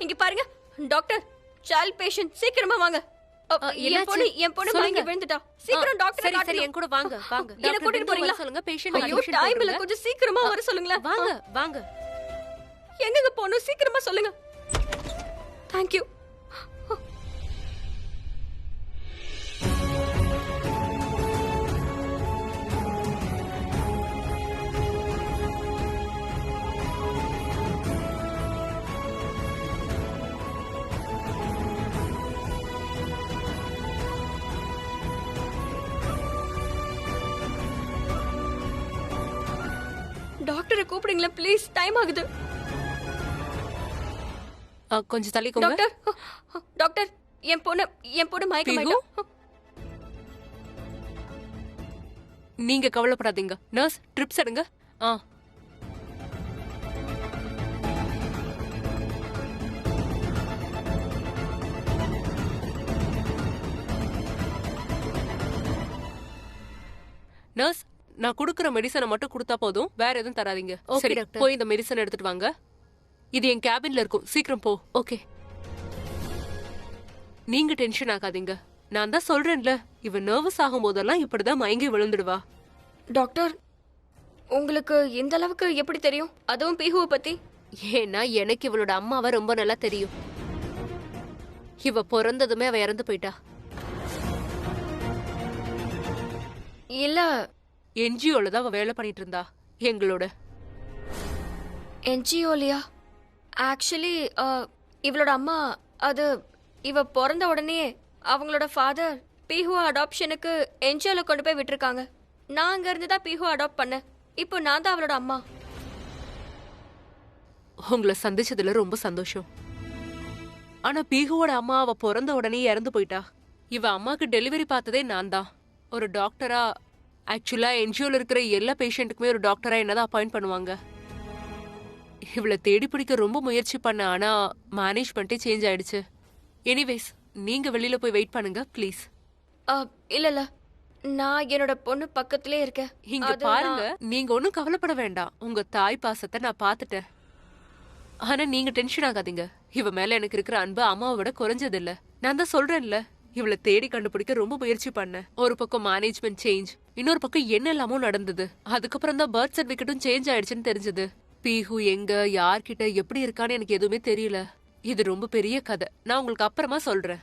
இங்க பாருங்க doctor, child patient, சீக்கிரமா வாங்க. என் பொண்ணு மயங்கி விழுந்துட்டா. சீக்கிரம் டாக்டர் காட்டுங்க. சரி என் கூட வாங்க வாங்க. என்ன கூட்டிட்டு போறீங்களா? சொல்லுங்க பேஷண்ட் அட்மிஷன் டைம் இல்ல, கொஞ்சம் சீக்கிரமா வர சொல்லுங்க. வாங்க வாங்க. எங்க போணும் சீக்கிரமா சொல்லுங்க. Thank you. டாக்டரை கூப்பிடுங்களா ப்ளீஸ், டைம் ஆகுது. கொஞ்சம் தள்ளிக்கோங்க. டாக்டர் டாக்டர், என் பொண்ணு மயக்கமாயிட்டா. நீங்க கவலைப்படாதீங்க. நர்ஸ் ட்ரிப்ஸ் எடுங்க. நர்ஸ், நான் குடுக்குற மெடிசனை மட்டும் கொடுத்தா போதும், வேற எதுவும் தராதீங்க. சரி, போய் இந்த மெடிசன் எடுத்துட்டு வாங்க. இது என் கேபின்ல இருக்கும், சீக்கிரம் போ. ஓகே. நீங்க டென்ஷன் ஆகாதீங்க. நான் தான் சொல்றேன்ல, இவ நர்வஸ் ஆகும் போதெல்லாம் இப்படிதான் மயங்கி விழுந்துடுவா. டாக்டர், உங்களுக்கு இந்த அளவுக்கு எப்படி தெரியும், அதுவும் பீஹுவை பத்தி? ஏன்னா எனக்கு இவளோட அம்மாவை ரொம்ப நல்லா தெரியும். இவ பிறந்ததுமே அவ இறந்து போயிட்டா. இல்ல, என்ஜிஓல தான் அவ வேலை பண்ணிட்டு இருந்தா எங்களோட. என்ஜிஓலியா? ஆக்சுவலி இவளோட அம்மா, அது இவ பிறந்த உடனே அவங்களோட ஃபாதர் பீஹு அடாப்ஷனுக்கு என்ஜிஓல கொண்டு போய் விட்டுருக்காங்க. நான் அங்க இருந்து தான் பீஹு அடாப்ட் பண்ணேன். இப்போ நான் தான் அவளோட அம்மா. உங்களை சந்திச்சதுல ரொம்ப சந்தோஷம். ஆனா பீஹுவோட அம்மா அவ பிறந்த உடனே இறந்து போயிட்டா. இவ அம்மாக்கு டெலிவரி பார்த்ததே நான் தான். ஒரு டாக்டரா, ஆக்சுவலா என்ஜிஓல இருக்கிற எல்லா பேஷண்ட்டுக்குமே ஒரு டாக்டரா என்னதான் அப்பாயிண்ட் பண்ணுவாங்க. இவளை தேடி பிடிக்க ரொம்ப முயற்சி பண்ண, ஆனா மேனேஜ்மெண்ட்டே சேஞ்ச் ஆயிடுச்சு. எனிவேஸ், நீங்க வெளியில போய் வெயிட் பண்ணுங்க ப்ளீஸ். இல்ல, நான் என்னோட பொண்ணு பக்கத்திலே இருக்கேன். இங்க பாருங்க, நீங்க ஒன்னும் கவலைப்பட வேண்டாம். உங்க தாய் பாசத்தை நான் பாத்துட்டேன். ஆனா நீங்க டென்ஷன் ஆகாதீங்க. இவ மேல எனக்கு இருக்கிற அன்பு அம்மாவை விட குறைஞ்சது இல்ல. நான் தான் சொல்றேன்ல, இவளை தேடி கண்டுபிடிக்க ரொம்ப முயற்சி பண்ணேன். ஒரு பக்கம் மேனேஜ்மெண்ட் சேஞ்ச், இன்னொரு பக்கம் என்னெல்லாமோ நடந்தது. அதுக்கப்புறம் தான் பர்த் சர்டிபிகேட்டும் சேஞ்ச் ஆயிடுச்சுன்னு தெரிஞ்சது. பீஹு எங்க, யார்கிட்ட, எப்படி இருக்கான்னு எனக்கு எதுவுமே தெரியல. இது ரொம்ப பெரிய கதை, நான் உங்களுக்கு அப்புறமா சொல்றேன்.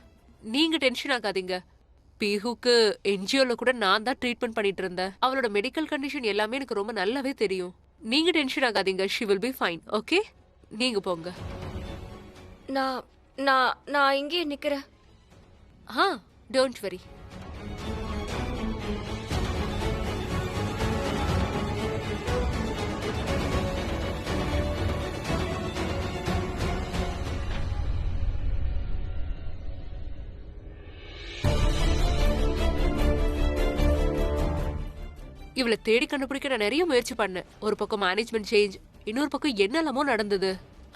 நீங்க டென்ஷன் ஆகாதீங்க. பீஹுக்கு என்ஜிஓல கூட நான் தான் ட்ரீட்மெண்ட் பண்ணிட்டு இருந்தேன். அவளோட மெடிக்கல் கண்டிஷன் எல்லாமே எனக்கு ரொம்ப நல்லாவே தெரியும். நீங்க டென்ஷன் ஆகாதீங்க. She will be fine. Okay, நீங்க போங்க. நான் இங்கே நிக்கிறேன். Don't worry. இவளை தேடி கண்டுபிடிக்க நான் நிறைய முயற்சி பண்ணேன். ஒரு பக்கம் மேனேஜ்மெண்ட் சேஞ்ச், இன்னொரு பக்கம் என்னெல்லாமோ நடந்தது.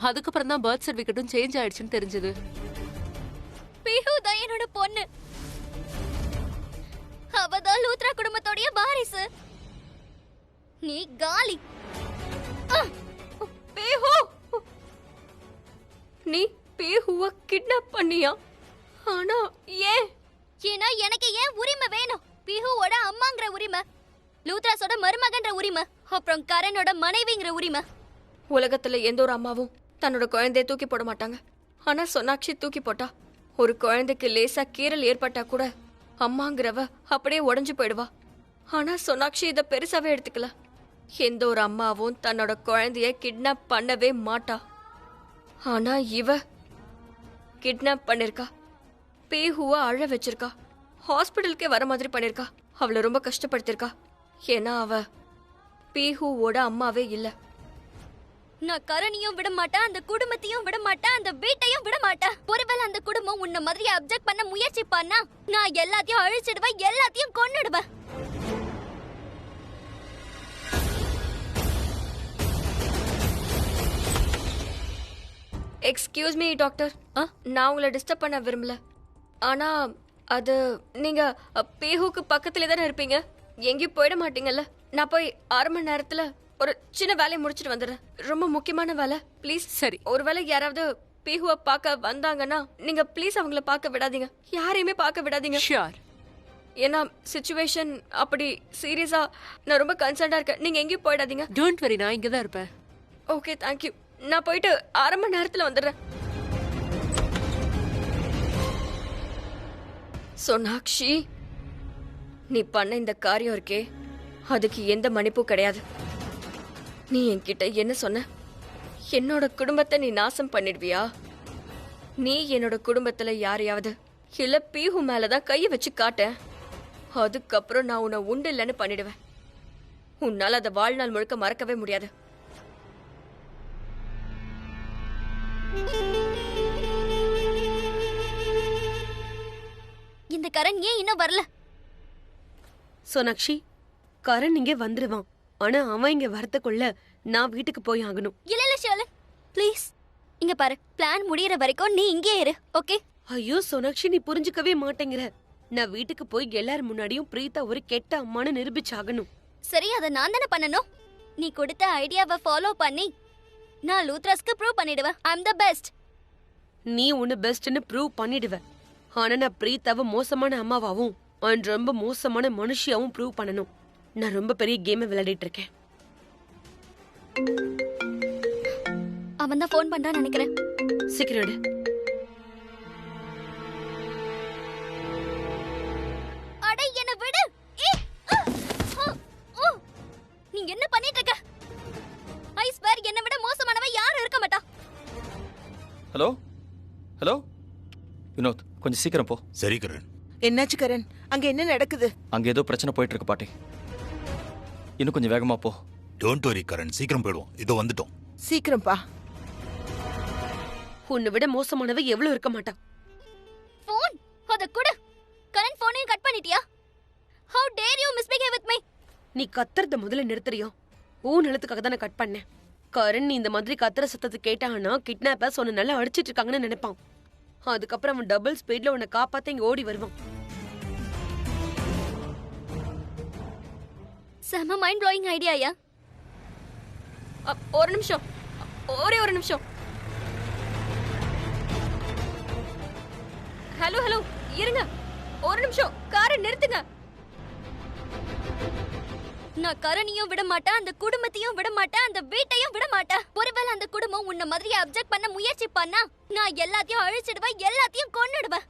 அதுக்கப்புறம் தான் பர்த் சர்டிபிகேட்டும் சேஞ்ச் ஆயிடுச்சுன்னு தெரிஞ்சது. பீஹு தான் என்னோட பொண்ணு. அவதான் லூத்ரா குடும்பத்தோட வாரிசு. நீ காலி. பீஹு, நீ பீஹுவை கிட்னாப் பண்ணியா? ஆனா ஏன்? ஏன்னா எனக்கு ஏன் உரிமை வேணும்? பீஹுவோட அம்மாங்கிற உரிமை, லூத்ராஸோட மருமகன்ற உரிமை, அப்புறம் கரனோட மனைவிங்கிற உரிமை. உலகத்துல எந்த ஒரு அம்மாவும் தன்னோட குழந்தைய தூக்கி போட மாட்டாங்க. ஆனா சோனாக்ஷி தூக்கி போட்டா. ஒரு குழந்தைக்கு லேசா கீறல் ஏற்பட்டா கூட அம்மாங்கிறவ அப்படியே உடஞ்சு போயிடுவா. ஆனா சோனாக்ஷி இதை பெருசாவே எடுத்துக்கல. எந்த ஒரு அம்மாவும் தன்னோட குழந்தைய கிட்னாப் பண்ணவே மாட்டா. ஆனா இவ கிட்னாப் பண்ணிருக்கா. பீஹுவ அழ வச்சிருக்கா. ஹாஸ்பிட்டலுக்கே வர மாதிரி பண்ணிருக்கா. அவளை ரொம்ப கஷ்டப்படுத்திருக்கா. ஏன்னா அவ பீஹுவோட அம்மாவே இல்ல. நான் கரணியும் விட மாட்டேன், அந்த குடும்பத்தையும் விட மாட்டேன், அந்த வீட்டையும் விட மாட்டேன். ஒருவேளை அந்த குடும்பம் உன்ன மாதிரி அப்ஜெக்ட் பண்ண முயற்சி பண்ணா நான் எல்லாத்தையும் அழிச்சிடுவேன், எல்லாத்தையும் கொன்னுடுவேன். எக்ஸ்கியூஸ் மீ டாக்டர், நான் உங்களை டிஸ்டர்ப் பண்ண விரும்பல. ஆனா அது நீங்க பீஹுக்கு பக்கத்துல தானே இருப்பீங்க, எங்கேயும் போயிட மாட்டீங்கல்ல? நான் போய் 1/2 மணி நேரத்துல ஒரு சின்ன வேலையை முடிச்சிட்டு வந்துடுறேன். ரொம்ப முக்கியமான வேலை. ப்ளீஸ். சரி. ஒருவேளை யாராவது பீஹுவை பார்க்க வந்தாங்கன்னா நீங்க ப்ளீஸ் அவங்கள பார்க்க விடாதீங்க, யாரையுமே பார்க்க விடாதீங்க. ஷியோர். ஏன்னா சிச்சுவேஷன் அப்படி சீரியஸா நான் ரொம்ப கன்சர்ன்டா இருக்கேன். நீங்க எங்கேயும் போயிடாதீங்க. டோன்ட் வரி, நான் இங்க தான் இருப்பேன். Okay, thank you. நான் போயிட்டு 1/2 மணி நேரத்துல வந்துடுறேன். சோனாக்ஷி, நீ பண்ண இந்த காரியம் இருக்கே, அதுக்கு எந்த மன்னிப்பும் கிடையாது. நீ என்கிட்ட என்ன சொன்ன? என்னோட குடும்பத்தை நீ நாசம் பண்ணிடுவியா? நீ என்னோட குடும்பத்துல யாரையாவது இல்ல பீஹு மேலதான் கையை வச்சு காட்ட, அதுக்கப்புறம் நான் உன்னை உண்டு இல்லைன்னு பண்ணிடுவேன். உன்னால அதை வாழ்நாள் முழுக்க மறக்கவே முடியாது. இந்த கரண் ஏன் இன்னும் வரல? சோனாக்ஷி, கரண் இங்கே வந்துருவான். ஆனா அவன் இங்க வரத்துக்குள்ள நான் வீட்டுக்கு போய் ஆகணும். இல்ல ஷோலன், ப்ளீஸ் இங்க பாரு, பிளான் முடியற வரைக்கும் நீ இங்கே இரு, ஓகே? ஐயோ சோனாக்ஷி, நீ புரிஞ்சுக்கவே மாட்டேங்கிற. நான் வீட்டுக்கு போய் எல்லார் முன்னாடியும் பிரீதா ஒரு கெட்ட அம்மான்னு நிரூபிச்சாகணும். சரி, அதை நான் தானே பண்ணணும். நீ கொடுத்த ஐடியாவை ஃபாலோ பண்ணி நான் லூத்ராஸ்க்கு ப்ரூவ் பண்ணிடுவேன். ஐ அம் தி பெஸ்ட். நீ உன்னை பெஸ்ட்னு ப்ரூவ் பண்ணிடுவ. ஆனா நான் பிரீதாவை மோசமான அம்மாவாவும் அண்ட் ரொம்ப மோசமான மனுஷியாவும் ப்ரூவ் பண்ணணும். நான் ரொம்ப பெரிய கேமை விளையாடிட்டு இருக்கேன். அவன் தான் ஃபோன் பண்றான்னு நினைக்கிறேன். சீக்கிரம் எடு. அட என்ன விடு. நீ என்ன பண்ணிட்டு இருக்க? ஐ ஸ்வேர், என்ன விட மோசமானவ யாரும் இருக்க மாட்டா. ஹலோ ஹலோ வினோத், கொஞ்சம் சீக்கிரம் போ. சரி கரண். என்னாச்சு கரண்? அங்க என்ன நடக்குது? அங்க ஏதோ பிரச்சனை போயிட்டு இருக்கு பாட்டி. இன்னும் கொஞ்சம் வேகமா போ. டோன்ட் வரி கரண், சீக்கிரம் போயிடுவோம். இதோ வந்துட்டோம். சீக்கிரம் பா. உன்னை விட மோசமானவ எவ்வளவு இருக்க மாட்டா. ஃபோன் அத கொடு. கரண் ஃபோனையும் கட் பண்ணிட்டியா? How dare you misbehave with me? நீ கத்துறத முதல்ல நிறுத்துறியோ? ஊன் நிலத்துக்காக தான் நான் கட் பண்ணேன். கரண் நீ இந்த மாதிரி கத்துற சத்தத்தை கேட்டான்னா கிட்னாப்பர்ஸ் உன்னை நல்லா அடிச்சிட்டு இருக்காங்கன்னு நினைப்பான். அதுக்கப்புறம் அவன் டபுள் ஸ்பீட்ல உன்னை காப்பாத்த இங்க ஓடி வருவான். செம மைண்ட் ப்ளோயிங் ஐடியாயா. ஒரு நிமிஷம், ஒரே ஒரு நிமிஷம். ஹலோ ஹலோ, இருங்க ஒரு நிமிஷம், காரை நிறுத்துங்க. நான் கரணியும் விட மாட்டேன், அந்த குடும்பத்தையும் விட மாட்டேன், அந்த வீட்டையும் விட மாட்டேன். ஒருவேளை அந்த குடும்பம் உன்ன மாதிரி அப்ஜெக்ட் பண்ண முயற்சி பண்ணா நான் எல்லாத்தையும் அழிச்சிடுவேன், எல்லாத்தையும் கொன்னுடுவேன்.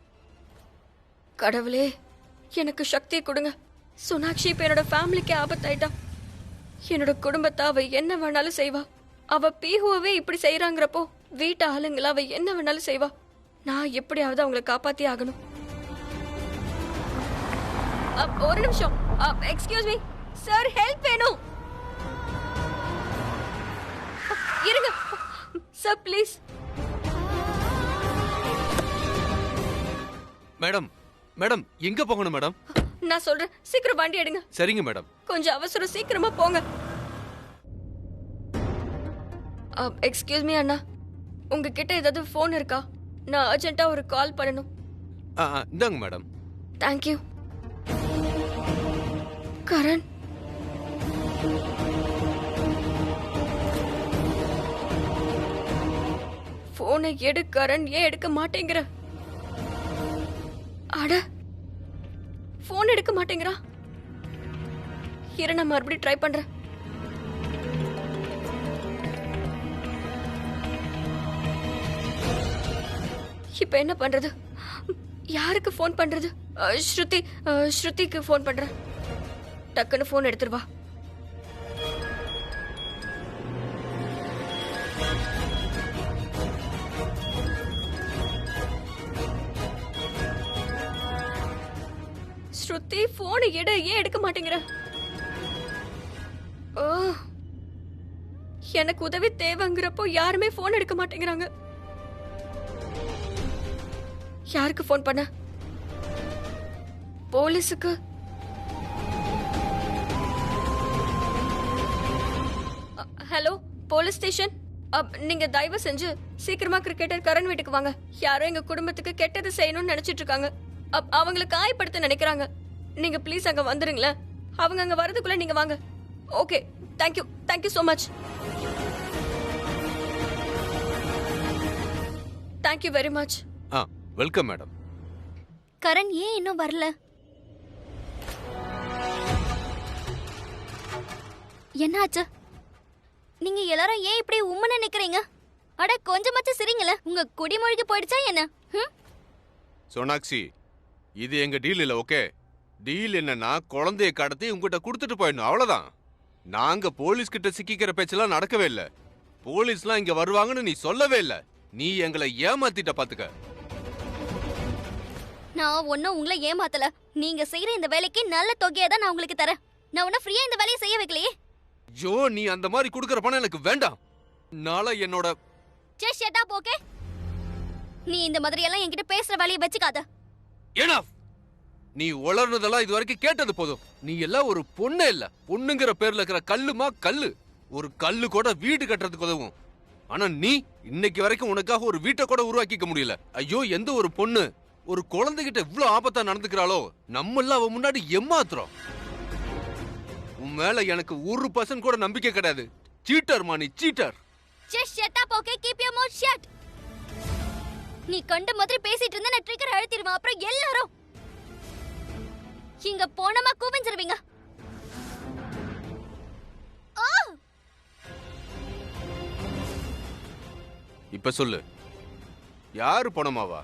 கடவுளே, எனக்கு சக்தியை கொடுங்க. சோனாக்ஷி இப்ப என்னோட ஃபேமிலிக்கு ஆபத்தாயிட்டா. என்னோட குடும்பத்தை அவ என்ன வேணாலும் செய்வா. அவ பீஹுவே இப்படி செய்யறாங்கிறப்போ வீட்டு ஆளுங்கள அவ என்ன வேணாலும் செய்வா. நான் எப்படியாவது அவங்களை காப்பாத்தி ஆகணும். ஒரு நிமிஷம், எக்ஸ்கியூஸ் மீ சார், ஹெல்ப் வேணும். இருங்க சார், ப்ளீஸ். மேடம் மேடம், எங்க போகணும் மேடம்? நான் சொல்றேன், சீக்கிரம் வண்டி எடுங்க. சரிங்க மேடம். கொஞ்சம் அவசரம், சீக்கிரமா போங்க. எக்ஸ்கியூஸ் மீ அண்ணா, உங்ககிட்ட ஏதாவது ஃபோன் இருக்கா? நான் அர்ஜென்ட்டா ஒரு கால் பண்ணணும். இந்தாங்க மேடம். தேங்க்யூ. கரண், போனை எடு கரண், ஏன் எடுக்க மாட்டேங்கிற? அட, போன் எடுக்க மாட்டேங்கிறா. இரு, நான் மறுபடியும் ட்ரை பண்றேன். இப்ப என்ன பண்றது? யாருக்கு போன் பண்றது? ஸ்ருதிக்கு போன் பண்றேன். டக்குன்னு போன் எடுத்துருவா. ஸ்ருதி, போன் எடு, ஏன் எடுக்க மாட்டேங்கிற? எனக்கு உதவி தேவைங்கிறப்போ யாருமே போன் எடுக்க மாட்டேங்கிறாங்க. யாருக்கு போன் பண்ண? போலீஸுக்கு? Hello, police station. நீங்க தயவு செஞ்சு சீக்கிரமா கிரிக்கெட்டர் கரண் வீட்டுக்கு வாங்க. யாரோ எங்க குடும்பத்துக்கு கெட்டது செய்யணும்னு நினைச்சிட்டு இருக்காங்க. அவங்களை காயப்படுத்த நினைக்கிறாங்க. நீங்க ப்ளீஸ் அங்க வந்துருங்களேன். அவங்க அங்க வரதுக்குள்ள நீங்க வாங்க. Okay, thank you, thank you so much. Thank you very much. Welcome madam. Karan ஏன் இன்னும் வரல? என்னாச்சு? நீங்க எல்லாரும் ஏன் இப்படி உம்மன நிக்கிறீங்க? அட கொஞ்சமாச்சும் சிரிங்கள. உங்க குடிமொழிக்கு போயிடுச்சா என்ன? சோனாக்ஷி, இது எங்க டீல் இல்ல. ஓகே, டீல் என்னன்னா குழந்தைய கடத்தி உங்ககிட்ட கொடுத்துட்டு போயிடணும், அவ்வளவுதான். நாங்க போலீஸ் கிட்ட சிக்கிக்கிற பேச்செல்லாம் நடக்கவே இல்ல. போலீஸ்லாம் இங்க வருவாங்கன்னு நீ சொல்லவே இல்ல. நீ எங்களை ஏமாத்திட்ட பாத்துக்க. நான் ஒன்னும் உங்களை ஏமாத்தல. நீங்க செய்யற இந்த வேலைக்கு நல்ல தொகையை தான் நான் உங்களுக்கு தரேன். நான் ஒன்னும் ஃப்ரீயா இந்த வேலையை செய்ய வைக்கலையே. ஜோ, நீ அந்த மாதிரி குடுக்கற பணம் எனக்கு வேண்டாம். நாளை என்னோட ஜஸ்ட் ஷட் அப். ஓகே, நீ இந்த மாதிரி எல்லாம் என்கிட்ட பேசுற வேலையை வச்சுக்காத. எனஃப். நீ வளர்னதெல்லாம் இது வரைக்கும் கேட்டது போதும். நீ எல்லாம் ஒரு பொண்ணே இல்ல. பொண்ணுங்கிற பேர்ல இருக்கிற கல்லுமா கல்லு. ஒரு கல்லு கூட வீடு கட்டுறதுக்கு உதவும். ஆனா நீ இன்னைக்கு வரைக்கும் உனக்காக ஒரு வீட்டை கூட உருவாக்கிக்க முடியல. ஐயோ, எந்த ஒரு பொண்ணு ஒரு குழந்தைகிட்ட இவ்ளோ ஆபத்தா நடந்துக்கிறாளோ, நம்மெல்லாம் அவ முன்னாடி ஏமாத்துறோம். உன் மேல எனக்கு 1% கூட நம்பிக்கை கிடையாது. சீட்டர் மா, நீ cheater. Just shut up. Okay, keep your mouth shut. நீ கண்ட மாதிரி பேசிட்டு இருந்தா நான் ட்ரிகர் அழுத்திடுவேன். அப்புறம் எல்லாரும் இங்க போனமா கூவஞ்சிருவீங்க. இப்ப சொல்லு, யாரு பணமாவா?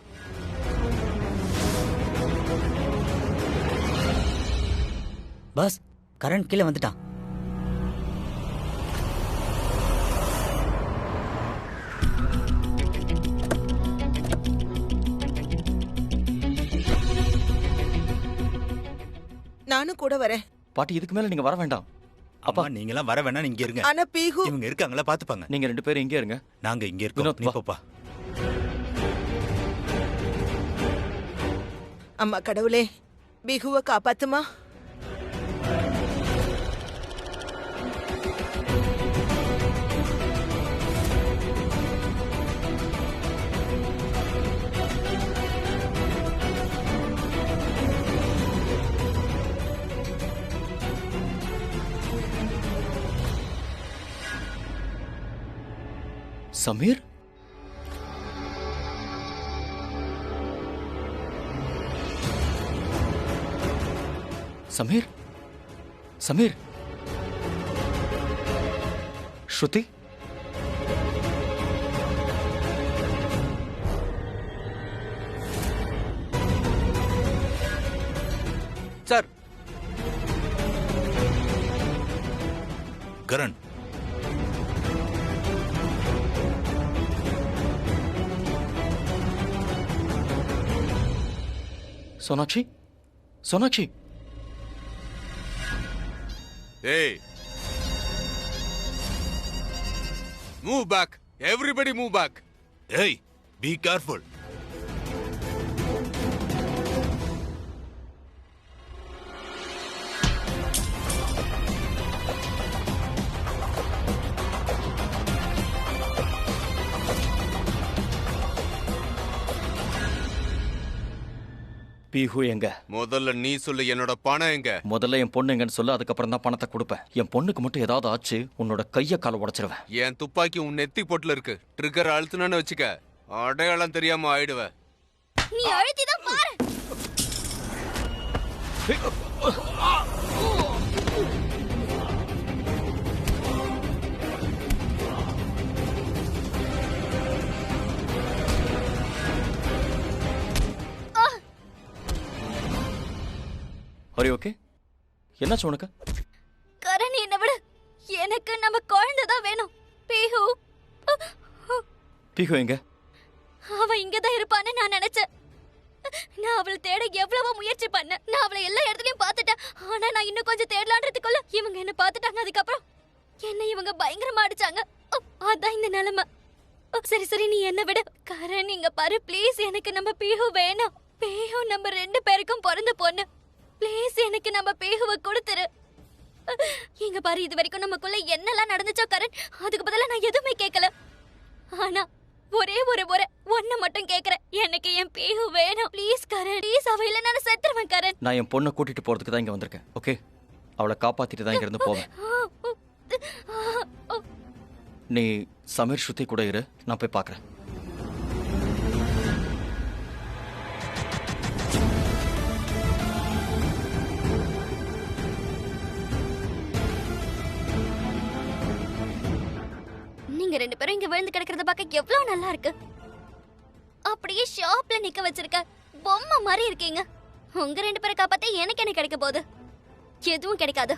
பாஸ், கரண் கீழே வந்துட்டான். நானும் கூட வரேன். பாட்டி, இதுக்கு மேல நீங்க வர வேண்டாம். அப்பா, நீங்க எல்லாம் வர வேணா, இங்க இருங்க. ஆனா பீஹு இவங்க இருக்காங்களா, பாத்துப்பாங்க. நீங்க 2 பேரும் இங்கே இருங்க. நாங்க இங்க இருக்கோம். வினோத், நீ வா. போப்பா. அம்மா கடவுளே, பிகுவை காப்பாத்துமா. Sameer, Sameer, Sameer, Shruti, sir. Karan, Sonakshi, Sonakshi. Hey, move back. Everybody move back. ஏய், பி கேர்ஃபுல். பீஹு எங்க? முதல்ல நீ சொல்லு, என்னோட பணம் எங்க? முதல்ல என் பொண்ணு எங்கன்னு சொல்லு, அதுக்கப்புறம் தான் பணத்தை கொடுப்பேன். என் பொண்ணுக்கு மட்டும் ஏதாவது ஆச்சு, உன்னோட கைய கால உடைச்சிருவேன். என் துப்பாக்கி உன் நெத்தி போட்டுல இருக்கு. ட்ரிகர் அழுத்துனு வச்சுக்க, அடையாளம் தெரியாம ஆயிடுவ. நீ அழுத்திதான் பாரு. Array, okay? என்னாச்சு உனக்கு? கரண், என்ன விட எனக்கு நம்ம குழந்தை தான் வேணும். பீஹு. பீஹு எங்க? அவ இங்கதான் இருப்பான்னு நான் நினைச்சேன். நான் அவளை தேட எவ்வளவோ முயற்சி பண்ணேன். நான் அவளை எல்லா இடத்துலயும் பார்த்துட்டேன். ஆனா நான் இன்னும் கொஞ்சம் தேடலான்றதுக்குள்ள இவங்க என்ன பார்த்துட்டாங்க. அதுக்கப்புறம் என்ன இவங்க பயங்கரமா அடிச்சாங்க. அதான் இந்த நிலைமை. சரி சரி, நீ என்ன விட. கரண், இங்க பாரு ப்ளீஸ், எனக்கு நம்ம பீஹு வேணும். பீஹு நம்ம 2 பேருக்கும் பிறந்த பொண்ணு. ப்ளீஸ், எனக்கு நம்ம பீஹுவை கொடுத்துரு. இங்க பாரு, இது வரைக்கும் நமக்குள்ள என்னெல்லாம் நடந்துச்சோ கரண், அதுக்கு பதிலா நான் எதுவுமே கேட்கல. ஆனா ஒரே ஒரு முறை ஒன்ன மட்டும் கேக்குறேன், எனக்கு என் பீஹு வேணும். Please Karan, please. அவ இல்ல நான் செத்துருவேன் கரண். நான் என் பொண்ணை கூட்டிட்டு போறதுக்கு தான் இங்க வந்திருக்கேன். ஓகே, அவளை காப்பாத்திட்டு தான் இங்க இருந்து போவேன். நீ சமீர், ஸ்ருதி கூட இரு, நான் போய் பார்க்கறேன். 2 பேரும் இங்க விழுந்து கிடக்கிறத பார்க்க எவ்வளவு நல்லா இருக்கு. அப்படியே ஷாப்ல நிக்க வச்சிருக்க பொம்மை மாதிரி இருக்கீங்க. உங்க 2 பேரை காப்பாத்த எனக்கு என்ன கிடைக்க போகுது? எதுவும் கிடைக்காது.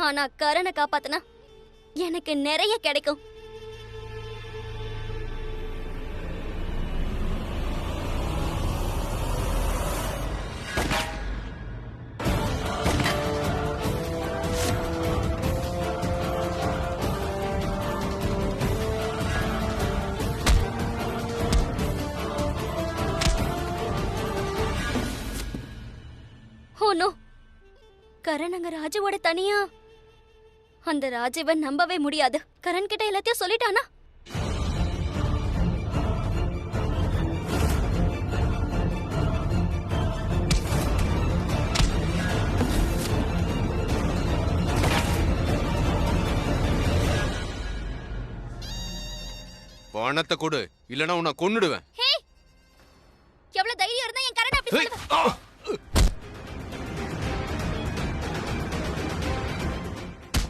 ஆனா கரனை காப்பாத்தினா எனக்கு நிறைய கிடைக்கும். கரண் அங்க ராஜுவோட தனியா. அந்த ராஜுவை நம்பவே முடியாது. கரண் கிட்ட எல்லாத்தையும் சொல்லிட்டானா? பணத்தை கொடு, இல்லனா உன்னை கொன்னுடுவேன். எவ்வளவு தைரியம் இருந்தா என் கரண் அப்படி சொல்லுவ?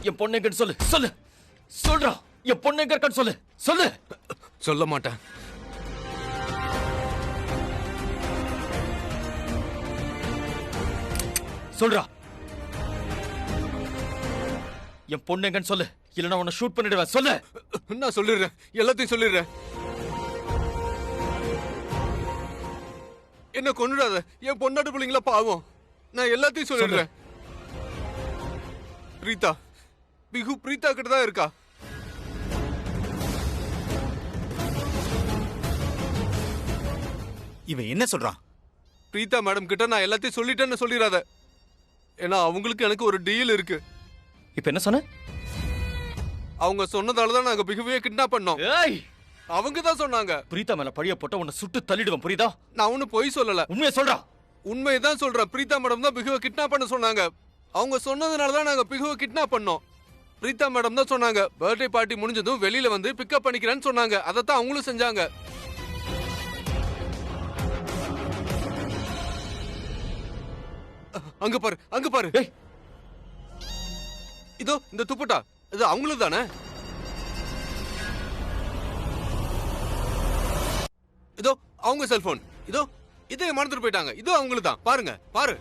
என் பொண்ணு எங்கன்னு சொல்லு. சொல்லு. சொல்றா. என் பொண்ணு எங்க இருக்கான்னு சொல்லு. சொல்லு. சொல்ல மாட்டேன். சொல்றா. என் பொண்ணு எங்கன்னு சொல்லு, இல்லனா உன்னை ஷூட் பண்ணிடுவேன். சொல்லு. நான் சொல்லிடுறேன், எல்லாத்தையும் சொல்லிடுறேன். என்ன கொன்னுடாத, என் பொண்டாட்டு பிள்ளைங்கள பாவம். நான் எல்லாத்தையும் சொல்லிடுறேன். பிரீதா, பிகு பிரீதா கிட்ட தான் இருக்கா. இவன் என்ன சொல்றான்? பிரீதா மேடம் கிட்ட நான் எல்லாத்தையும் சொல்லிட்டேன்னு சொல்லிடாத. ஏன்னா அவங்களுக்கு எனக்கு ஒரு டீல் இருக்கு. இப்ப என்ன சொன்ன? அவங்க சொன்னதாலதான் நாங்க பிகுவையே கிட்னாப் பண்ணோம். அவங்க தான் சொன்னாங்க. பிரீதா மேல பழிய போட்ட உன்னை சுட்டு தள்ளிடுவேன், புரியுதா? நான் ஒன்னும் பொய் சொல்லல, உண்மையை சொல்றா. உண்மையதான் சொல்றேன். பிரீதா மேடம் தான் பிகுவை கிட்னாப் பண்ண சொன்னாங்க. அவங்க சொன்னதுனாலதான் நாங்க பிகுவை கிட்னாப் பண்ணோம். பிரீதா மேடம் தான் சொன்னாங்க பர்த்டே பார்ட்டி முடிஞ்சதும் வெளியில வந்து பிக்கப் பண்ணிக்கிறேன்னு சொன்னாங்க. அதத்தான் அவங்களும் செஞ்சாங்க. அங்க பாரு, அங்க பாரு. இதோ இந்த துப்பட்டா, இது அவங்களும் தானே? இதோ அவங்க செல்போன், இதோ இதை மறந்துட்டு போயிட்டாங்க. இதோ அவங்களுக்கு தான், பாருங்க பாரு.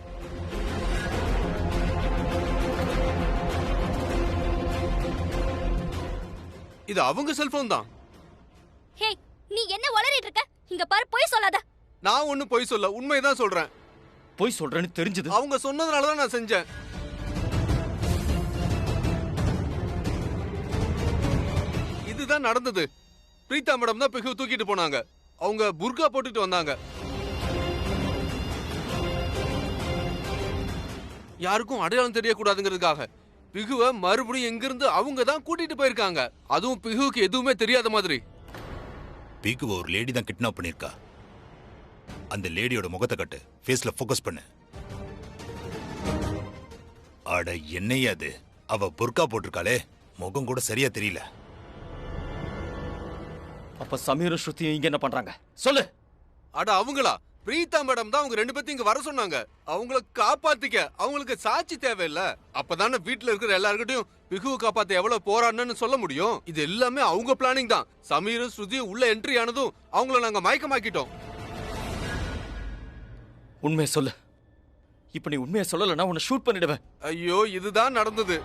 இது அவங்க செல்போன் தான். ஹே, நீ என்ன வளரிட்டு இருக்க? இங்க பாரு, போய் சொல்லாத. நான் ஒண்ணும் பொய் சொல்ல, உண்மைதான் சொல்றேன். பொய் சொல்றேன்னு தெரிஞ்சது. அவங்க சொன்னதுனால தான் நான் செஞ்சேன். இதுதான் நடந்தது. பிரீதா மேடம் தான் பிகு தூக்கிட்டு போனாங்க. அவங்க புர்கா போட்டுட்டு வந்தாங்க. யாருக்கும் அடையாளம் தெரியக்கூடாதுங்கிறதுக்காக பிகுவை மறுபடியும் எங்கிருந்து அவங்க தான் கூட்டிட்டு போயிருக்காங்க. அதுவும் பிகுவுக்கு எதுவுமே தெரியாத மாதிரி. பிகுவை ஒரு லேடி தான் கிட்னாப் பண்ணிருக்கா. அந்த லேடியோட முகத்தை கட்டு, ஃபேஸ்ல ஃபோக்கஸ் பண்ணு. அட என்னையா அது? அவ புர்கா போட்டிருக்காளே, முகம் கூட சரியா தெரியல. அப்ப சமீரும் ஸ்ருதியும் இங்க என்ன பண்றாங்க? சொல்லு. அட அவங்களா? பிரீதா மேடம் தான் அவங்க 2 பேத்தையும் இங்க வர சொன்னாங்க. அவங்கள காப்பாத்திக்க அவங்களுக்கு சாட்சி தேவையில்ல. அப்பதானே வீட்டுல இருக்கிற எல்லார்கிட்டையும் பிகுவை காப்பாத்த எவ்வளவு போராடணும்னு சொல்ல முடியும். இது எல்லாமே அவங்க பிளானிங் தான். சமீரும் ஸ்ருதியும் உள்ள என்ட்ரி ஆனதும் அவங்கள நாங்க மயக்கமாக்கிட்டோம். உண்மையை சொல்லு. இப்ப நீ உண்மையை சொல்லலன்னா உன்னை ஷூட் பண்ணிடுவேன். ஐயோ, இதுதான் நடந்தது.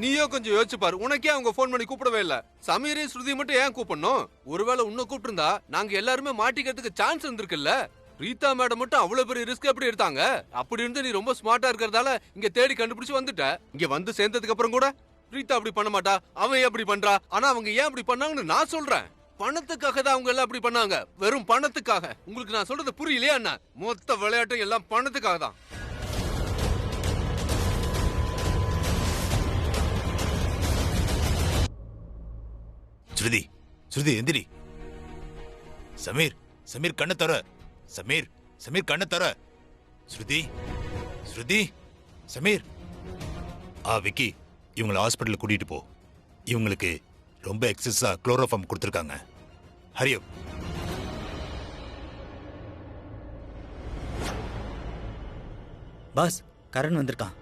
நீயோ கொஞ்சம் யோசிச்சு பாரு. உனக்கே அவங்க போன் பண்ணி கூப்பிடவே இல்ல. சமீரையும் ஸ்ருதி மட்டும் ஏன் கூப்பிடணும்? ஒருவேளை உன்னை கூப்பிட்டு இருந்தா நாங்க எல்லாருமே மாட்டிக்கிறதுக்கு சான்ஸ் இருந்திருக்குல்ல. பிரீதா மேடம் மட்டும் அவ்வளவு பெரிய ரிஸ்க் எப்படி எடுத்தாங்க? அப்படி இருந்து நீ ரொம்ப ஸ்மார்ட்டா இருக்கிறதால இங்க தேடி கண்டுபிடிச்சு வந்துட்ட. இங்க வந்து சேர்ந்ததுக்கு அப்புறம் கூட பிரீதா அப்படி பண்ண மாட்டா, அவன் அப்படி பண்றா. ஆனா அவங்க ஏன் அப்படி பண்ணாங்கன்னு நான் சொல்றேன். பணத்துக்காக தான் அவங்க எல்லாம் அப்படி பண்ணாங்க. வெறும் பணத்துக்காக. உங்களுக்கு நான் சொல்றது புரியலையா என்ன? மொத்த விளையாட்டு எல்லாம் பணத்துக்காக தான். ஸ்ருதி, ஸ்ருதி எந்திரி. சமீர், சமீர் கண்ணை தர. சமீர், சமீர் கண்ணை தர. ஸ்ருதி, ஸ்ருதி, சமீர். விக்கி, இவங்களை ஹாஸ்பிட்டல் கூட்டிட்டு போ. இவங்களுக்கு ரொம்ப எக்ஸஸா குளோரோஃபார்ம் கொடுத்துருக்காங்க. ஹரியப். பாஸ், கரண் வந்திருக்கான்.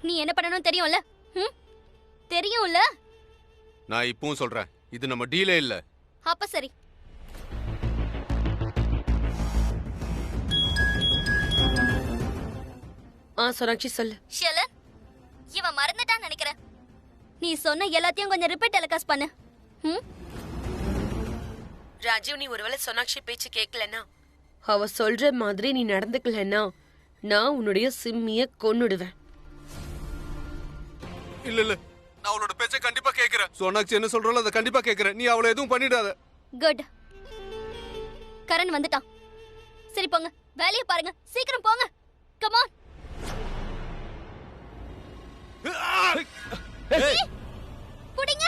நீ என்ன பண்ணணும் தெரியும்ல? தெரியும்ல? நான் இப்பவும் சொல்றேன், இது நம்ம டீலே இல்ல. அப்ப சரி. சோனாக்ஷி சொல்லு. ஷெலன், இவன் மறந்துட்டான்னு நினைக்கிறேன். நீ சொன்ன எல்லாத்தையும் கொஞ்சம் ரிப்பீட் டெலிகாஸ்ட் பண்ணு. ராஜீவ், நீ ஒருவேளை சோனாக்ஷி பேச்சு கேட்கலன்னா, அவ சொல்ற மாதிரி நீ நடந்துக்கலன்னா நான் உன்னுடைய சிம்மிய கொன்னுடுவேன். இல்ல இல்ல, நான் அவளோட பேச்சை கண்டிப்பா கேக்குறேன். சோனாக்ஷி என்ன சொல்றாளோ அதை கண்டிப்பா கேக்குறேன். நீ அவளை எதுவும் பண்ணிடாத. குட். கரண் வந்துட்டான். சரி போங்க, வேலையை பாருங்க. சீக்கிரம் போங்க. Come on. புடிங்க.